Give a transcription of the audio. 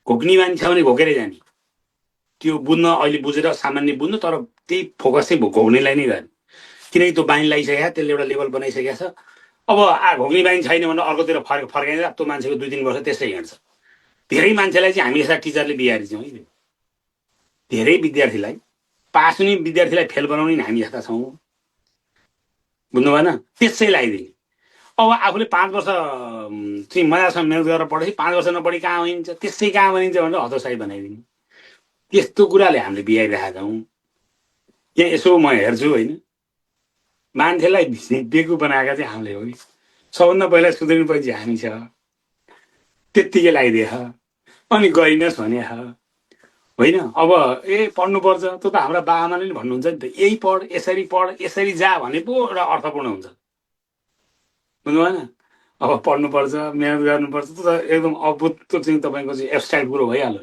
घोक्ने मान्छे छ भने घोकेरै जाने, त्यो बुझ्न अहिले बुझेर सामान्य बुझ्नु, तर त्यही फोकस चाहिँ घोक्नेलाई नै गर्ने, किनकि त्यो बानी लगाइसकेको त्यसले एउटा लेभल बनाइसकेको छ। अब घोक्ने बानी छैन भने अर्कोतिर फर्काइँदा त्यो मान्छेको 2-3 वर्ष त्यसै हिँड्छ। धेरै मान्छेलाई चाहिँ हामी यस्ता टिचरले बिगारी छौँ है, धेरै विद्यार्थीलाई पास हुने विद्यार्थीलाई फेल बनाउने हामी यस्ता छौँ, बुझ्नु भएन? त्यसै लगाइदिने। अब आफूले 5 वर्ष चाहिँ मजासँग मेहनत गरेर पढेपछि 5 वर्ष नपढी कहाँ बनिन्छ, त्यसै कहाँ बनिन्छ भनेर हतोत्साही बनाइदिने। त्यस्तो कुराले हामीले बिगारिरहेका छौँ। यहाँ यसो म हेर्छु होइन, मान्छेलाई बेकु बनाएका चाहिँ हामीले हो कि। सबभन्दा पहिला सुध्रिनु पछि हामी छ, त्यत्तिकै लगाइदिएछ अनि गरिनस् भने होइन। अब पढ्नुपर्छ, त्यो त हाम्रा बाआमाले नि भन्नुहुन्छ नि त, यही पढ, यसरी जा भने पो एउटा अर्थपूर्ण हुन्छ, बुझ्नु भएन? अब पढ्नुपर्छ, मेहनत गर्नुपर्छ, त्यो त एकदम अद्भुत, त्यो चाहिँ तपाईँको चाहिँ एब्स्ट्र्याक्ट कुरो भइहाल्यो।